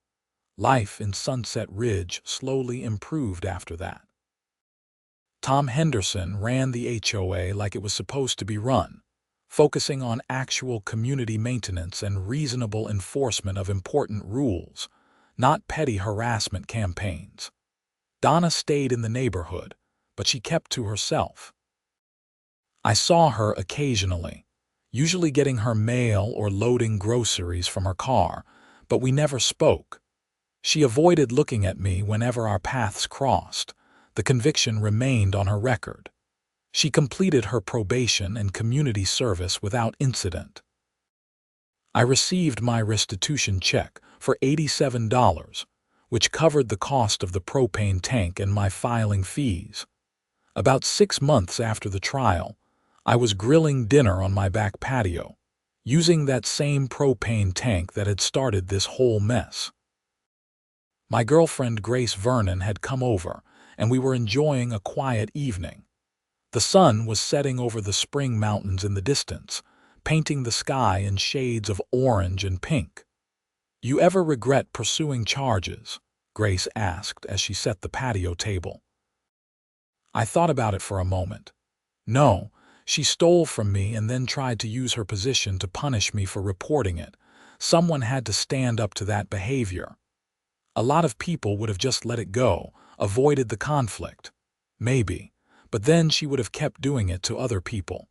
Life in Sunset Ridge slowly improved after that. Tom Henderson ran the HOA like it was supposed to be run, focusing on actual community maintenance and reasonable enforcement of important rules, not petty harassment campaigns. Donna stayed in the neighborhood, but she kept to herself. I saw her occasionally, usually getting her mail or loading groceries from her car, but we never spoke. She avoided looking at me whenever our paths crossed. The conviction remained on her record. She completed her probation and community service without incident. I received my restitution check for $87, which covered the cost of the propane tank and my filing fees. About 6 months after the trial, I was grilling dinner on my back patio, using that same propane tank that had started this whole mess. My girlfriend Grace Vernon had come over, and we were enjoying a quiet evening. The sun was setting over the spring mountains in the distance, painting the sky in shades of orange and pink. "You ever regret pursuing charges?" Grace asked as she set the patio table. I thought about it for a moment. No, she stole from me and then tried to use her position to punish me for reporting it. Someone had to stand up to that behavior. A lot of people would have just let it go, avoided the conflict. Maybe, but then she would have kept doing it to other people.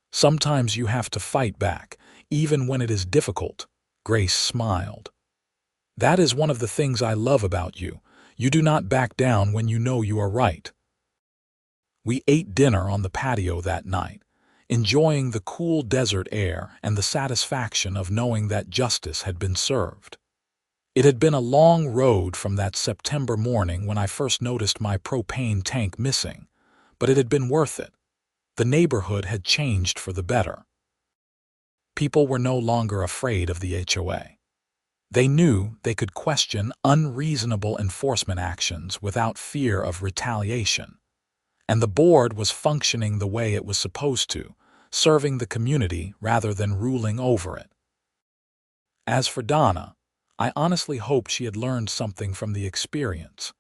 "Sometimes you have to fight back, even when it is difficult," Grace smiled. "That is one of the things I love about you. You do not back down when you know you are right." We ate dinner on the patio that night, enjoying the cool desert air and the satisfaction of knowing that justice had been served. It had been a long road from that September morning when I first noticed my propane tank missing, but it had been worth it. The neighborhood had changed for the better. People were no longer afraid of the HOA. They knew they could question unreasonable enforcement actions without fear of retaliation. And the board was functioning the way it was supposed to, serving the community rather than ruling over it. As for Donna, I honestly hoped she had learned something from the experience.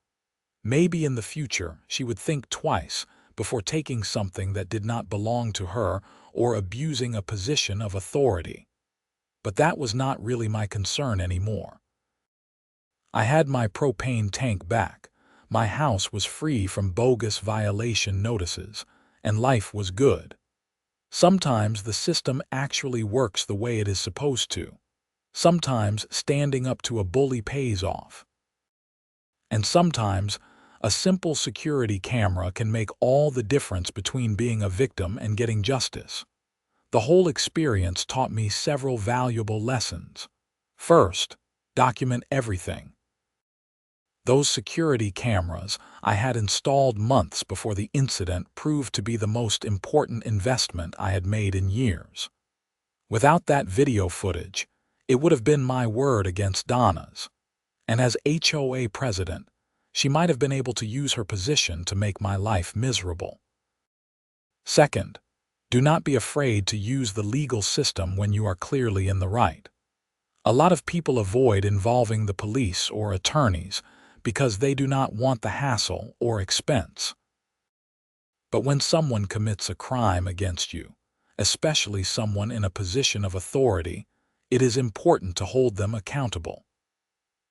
Maybe in the future she would think twice before taking something that did not belong to her or abusing a position of authority. But that was not really my concern anymore. I had my propane tank back, my house was free from bogus violation notices, and life was good. Sometimes the system actually works the way it is supposed to. Sometimes standing up to a bully pays off. And sometimes a simple security camera can make all the difference between being a victim and getting justice. The whole experience taught me several valuable lessons. First, document everything. Those security cameras I had installed months before the incident proved to be the most important investment I had made in years. Without that video footage, it would have been my word against Donna's. And as HOA president, she might have been able to use her position to make my life miserable. Second, do not be afraid to use the legal system when you are clearly in the right. A lot of people avoid involving the police or attorneys because they do not want the hassle or expense. But when someone commits a crime against you, especially someone in a position of authority, it is important to hold them accountable.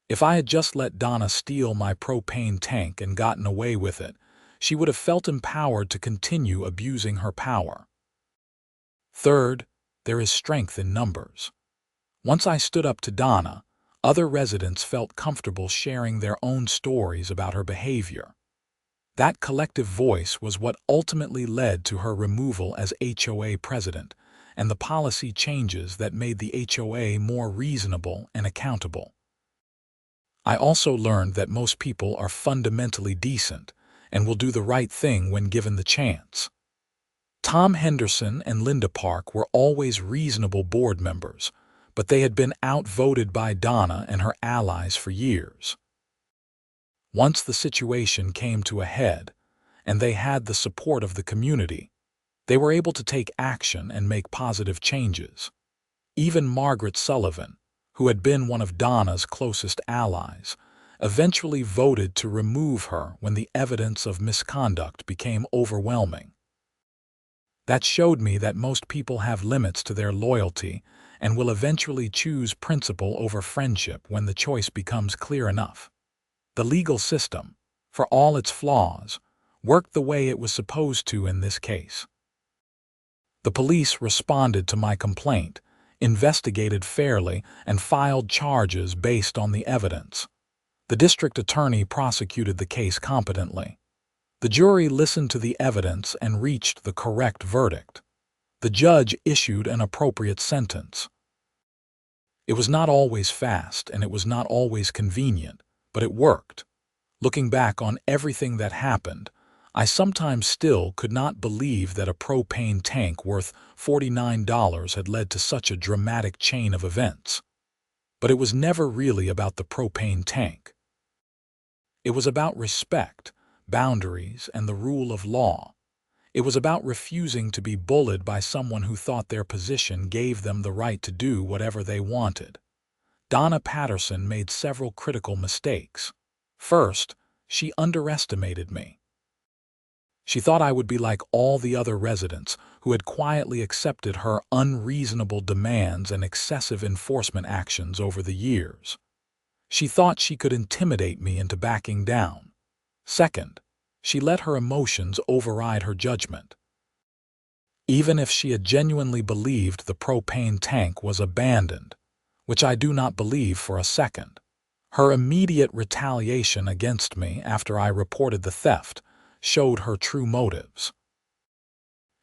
If I had just let Donna steal my propane tank and gotten away with it, she would have felt empowered to continue abusing her power. Third, there is strength in numbers. Once I stood up to Donna, other residents felt comfortable sharing their own stories about her behavior. That collective voice was what ultimately led to her removal as HOA president and the policy changes that made the HOA more reasonable and accountable. I also learned that most people are fundamentally decent and will do the right thing when given the chance. Tom Henderson and Linda Park were always reasonable board members, but they had been outvoted by Donna and her allies for years. Once the situation came to a head, and they had the support of the community, they were able to take action and make positive changes. Even Margaret Sullivan, who had been one of Donna's closest allies, eventually voted to remove her when the evidence of misconduct became overwhelming. That showed me that most people have limits to their loyalty and will eventually choose principle over friendship when the choice becomes clear enough. The legal system, for all its flaws, worked the way it was supposed to in this case. The police responded to my complaint, investigated fairly, and filed charges based on the evidence. The district attorney prosecuted the case competently. The jury listened to the evidence and reached the correct verdict. The judge issued an appropriate sentence. It was not always fast and it was not always convenient, but it worked. Looking back on everything that happened, I sometimes still could not believe that a propane tank worth $49 had led to such a dramatic chain of events. But it was never really about the propane tank. It was about respect, boundaries, and the rule of law. It was about refusing to be bullied by someone who thought their position gave them the right to do whatever they wanted. Donna Patterson made several critical mistakes. First, she underestimated me. She thought I would be like all the other residents who had quietly accepted her unreasonable demands and excessive enforcement actions over the years. She thought she could intimidate me into backing down. Second, she let her emotions override her judgment. Even if she had genuinely believed the propane tank was abandoned, which I do not believe for a second, her immediate retaliation against me after I reported the theft showed her true motives.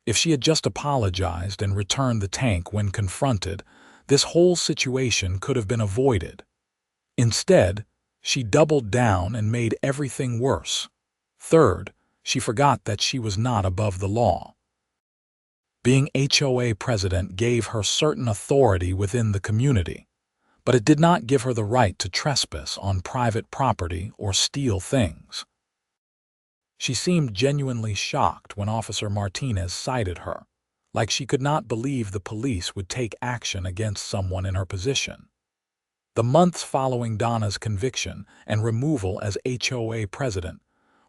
If she had just apologized and returned the tank when confronted, this whole situation could have been avoided. Instead, she doubled down and made everything worse. Third, she forgot that she was not above the law. Being HOA president gave her certain authority within the community, but it did not give her the right to trespass on private property or steal things. She seemed genuinely shocked when Officer Martinez cited her, like she could not believe the police would take action against someone in her position. The months following Donna's conviction and removal as HOA president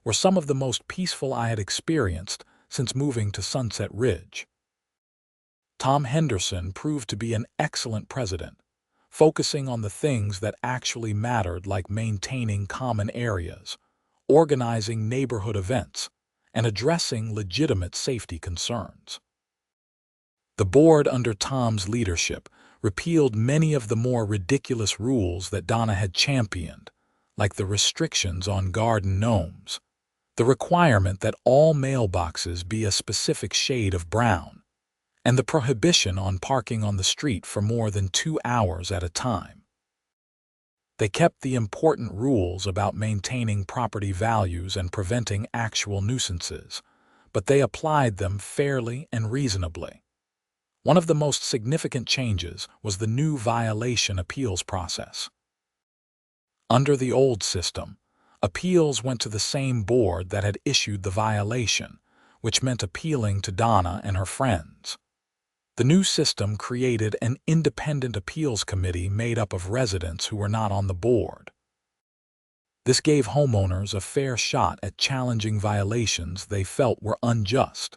were some of the most peaceful I had experienced since moving to Sunset Ridge. Tom Henderson proved to be an excellent president, focusing on the things that actually mattered, like maintaining common areas, organizing neighborhood events, and addressing legitimate safety concerns. The board under Tom's leadership repealed many of the more ridiculous rules that Donna had championed, like the restrictions on garden gnomes, the requirement that all mailboxes be a specific shade of brown, and the prohibition on parking on the street for more than 2 hours at a time. They kept the important rules about maintaining property values and preventing actual nuisances, but they applied them fairly and reasonably. One of the most significant changes was the new violation appeals process. Under the old system, appeals went to the same board that had issued the violation, which meant appealing to Donna and her friends. The new system created an independent appeals committee made up of residents who were not on the board. This gave homeowners a fair shot at challenging violations they felt were unjust.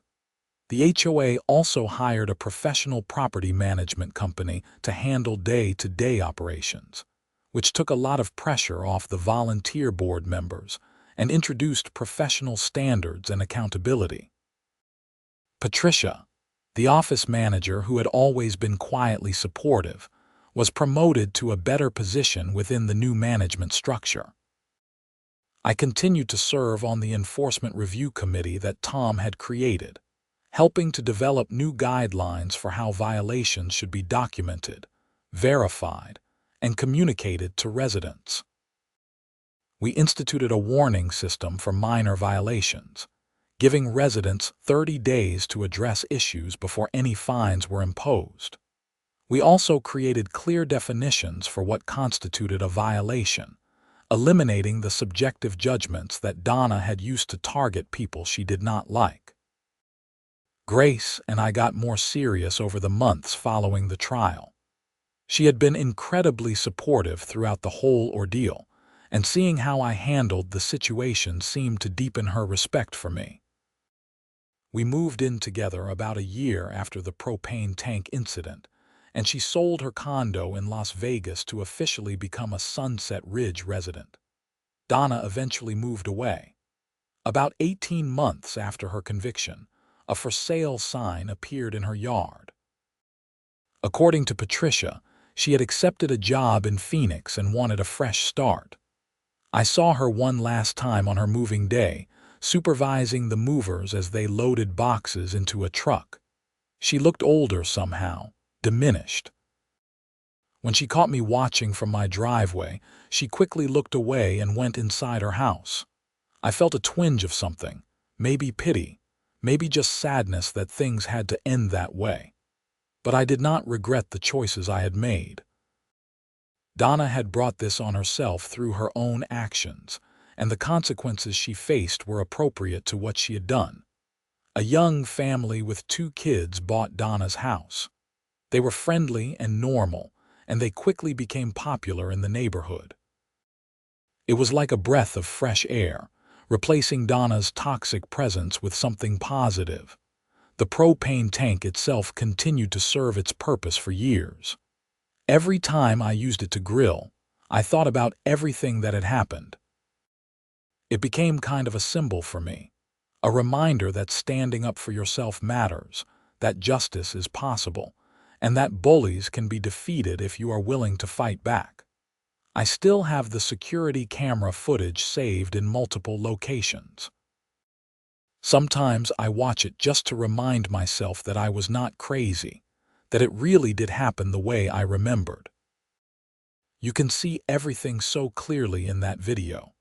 The HOA also hired a professional property management company to handle day-to-day operations, which took a lot of pressure off the volunteer board members and introduced professional standards and accountability. Patricia, the office manager who had always been quietly supportive, was promoted to a better position within the new management structure. I continued to serve on the enforcement review committee that Tom had created, helping to develop new guidelines for how violations should be documented, verified, and communicated to residents. We instituted a warning system for minor violations, giving residents 30 days to address issues before any fines were imposed. We also created clear definitions for what constituted a violation, eliminating the subjective judgments that Donna had used to target people she did not like. Grace and I got more serious over the months following the trial. She had been incredibly supportive throughout the whole ordeal, and seeing how I handled the situation seemed to deepen her respect for me. We moved in together about a year after the propane tank incident, and she sold her condo in Las Vegas to officially become a Sunset Ridge resident. Donna eventually moved away. About 18 months after her conviction, a for sale sign appeared in her yard. According to Patricia, she had accepted a job in Phoenix and wanted a fresh start. I saw her one last time on her moving day, supervising the movers as they loaded boxes into a truck. She looked older somehow, diminished. When she caught me watching from my driveway, she quickly looked away and went inside her house. I felt a twinge of something, maybe pity, maybe just sadness that things had to end that way. But I did not regret the choices I had made. Donna had brought this on herself through her own actions, and the consequences she faced were appropriate to what she had done. A young family with 2 kids bought Donna's house. They were friendly and normal, and they quickly became popular in the neighborhood. It was like a breath of fresh air, replacing Donna's toxic presence with something positive. The propane tank itself continued to serve its purpose for years. Every time I used it to grill, I thought about everything that had happened. It became kind of a symbol for me, a reminder that standing up for yourself matters, that justice is possible, and that bullies can be defeated if you are willing to fight back. I still have the security camera footage saved in multiple locations. Sometimes I watch it just to remind myself that I was not crazy, that it really did happen the way I remembered. You can see everything so clearly in that video.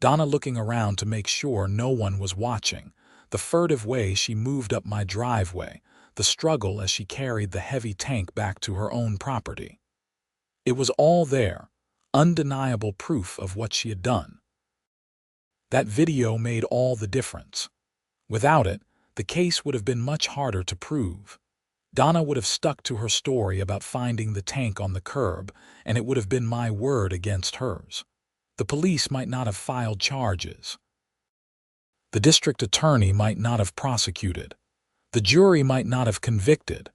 Donna looking around to make sure no one was watching, the furtive way she moved up my driveway, the struggle as she carried the heavy tank back to her own property. It was all there, undeniable proof of what she had done. That video made all the difference. Without it, the case would have been much harder to prove. Donna would have stuck to her story about finding the tank on the curb, and it would have been my word against hers. The police might not have filed charges. The district attorney might not have prosecuted. The jury might not have convicted.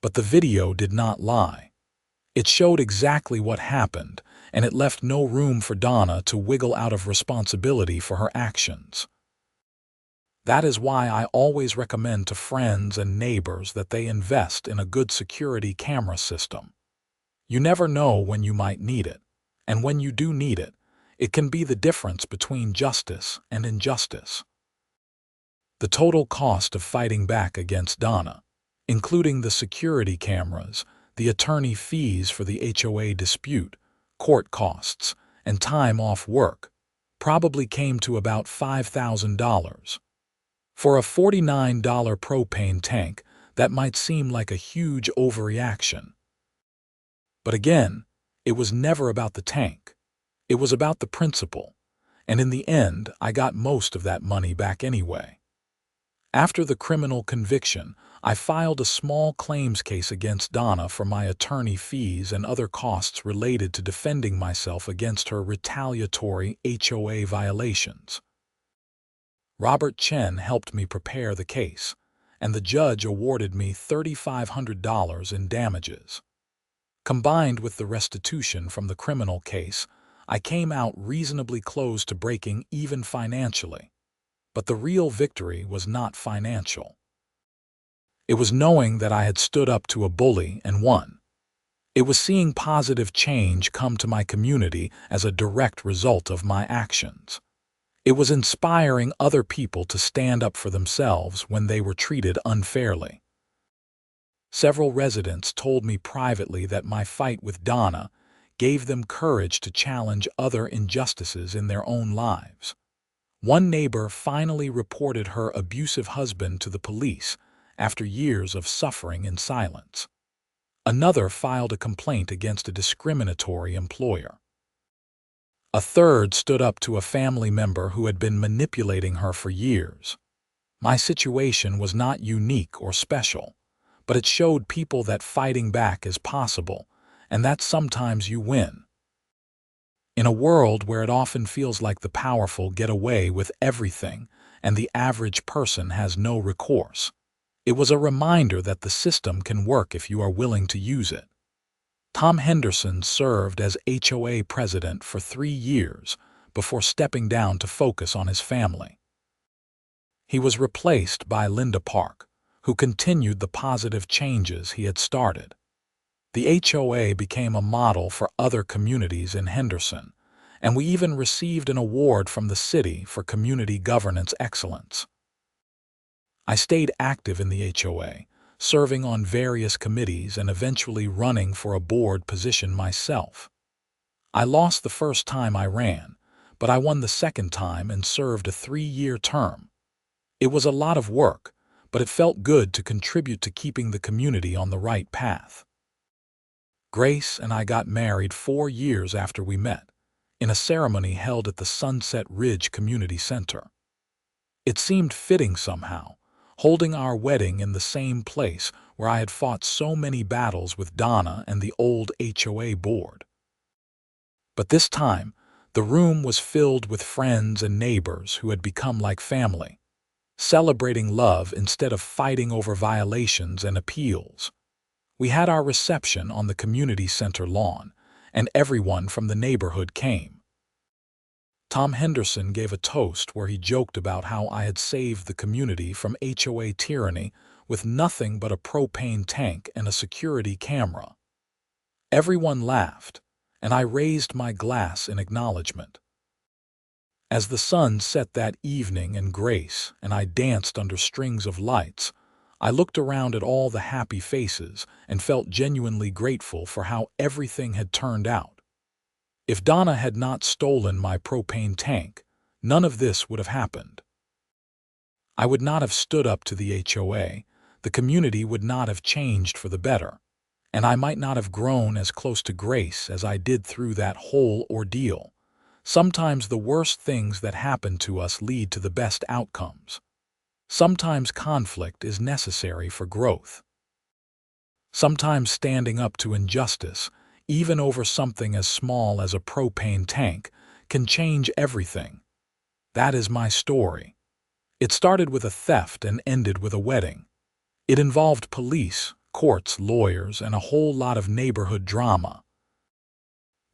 But the video did not lie. It showed exactly what happened, and it left no room for Donna to wiggle out of responsibility for her actions. That is why I always recommend to friends and neighbors that they invest in a good security camera system. You never know when you might need it, and when you do need it, it can be the difference between justice and injustice. The total cost of fighting back against Donna, including the security cameras, the attorney fees for the HOA dispute, court costs, and time off work, probably came to about $5,000. For a $49 propane tank, that might seem like a huge overreaction. But again, it was never about the tank. It was about the principle, and in the end, I got most of that money back anyway. After the criminal conviction, I filed a small claims case against Donna for my attorney fees and other costs related to defending myself against her retaliatory HOA violations. Robert Chen helped me prepare the case, and the judge awarded me $3,500 in damages. Combined with the restitution from the criminal case, I came out reasonably close to breaking even financially. But the real victory was not financial. It was knowing that I had stood up to a bully and won. It was seeing positive change come to my community as a direct result of my actions. It was inspiring other people to stand up for themselves when they were treated unfairly. Several residents told me privately that my fight with Donna gave them courage to challenge other injustices in their own lives. One neighbor finally reported her abusive husband to the police after years of suffering in silence. Another filed a complaint against a discriminatory employer. A third stood up to a family member who had been manipulating her for years. My situation was not unique or special, but it showed people that fighting back is possible, and that sometimes you win. In a world where it often feels like the powerful get away with everything and the average person has no recourse, it was a reminder that the system can work if you are willing to use it. Tom Henderson served as HOA president for 3 years before stepping down to focus on his family. He was replaced by Linda Park, who continued the positive changes he had started. The HOA became a model for other communities in Henderson, and we even received an award from the city for community governance excellence. I stayed active in the HOA, serving on various committees and eventually running for a board position myself. I lost the first time I ran, but I won the second time and served a 3-year term. It was a lot of work, but it felt good to contribute to keeping the community on the right path. Grace and I got married 4 years after we met, in a ceremony held at the Sunset Ridge Community Center. It seemed fitting somehow, holding our wedding in the same place where I had fought so many battles with Donna and the old HOA board. But this time, the room was filled with friends and neighbors who had become like family, celebrating love instead of fighting over violations and appeals. We had our reception on the community center lawn, and everyone from the neighborhood came. Tom Henderson gave a toast where he joked about how I had saved the community from HOA tyranny with nothing but a propane tank and a security camera. Everyone laughed, and I raised my glass in acknowledgement. As the sun set that evening in grace and I danced under strings of lights, I looked around at all the happy faces and felt genuinely grateful for how everything had turned out. If Donna had not stolen my propane tank, none of this would have happened. I would not have stood up to the HOA, the community would not have changed for the better, and I might not have grown as close to grace as I did through that whole ordeal. Sometimes the worst things that happen to us lead to the best outcomes. Sometimes conflict is necessary for growth. Sometimes standing up to injustice, even over something as small as a propane tank, can change everything. That is my story. It started with a theft and ended with a wedding. It involved police, courts, lawyers, and a whole lot of neighborhood drama.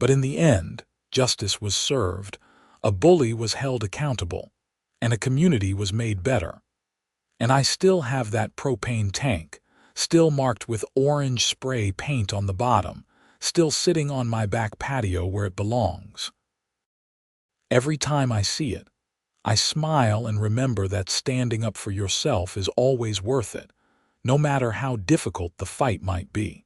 But in the end, justice was served, a bully was held accountable, and a community was made better. And I still have that propane tank, still marked with orange spray paint on the bottom, still sitting on my back patio where it belongs. Every time I see it, I smile and remember that standing up for yourself is always worth it, no matter how difficult the fight might be.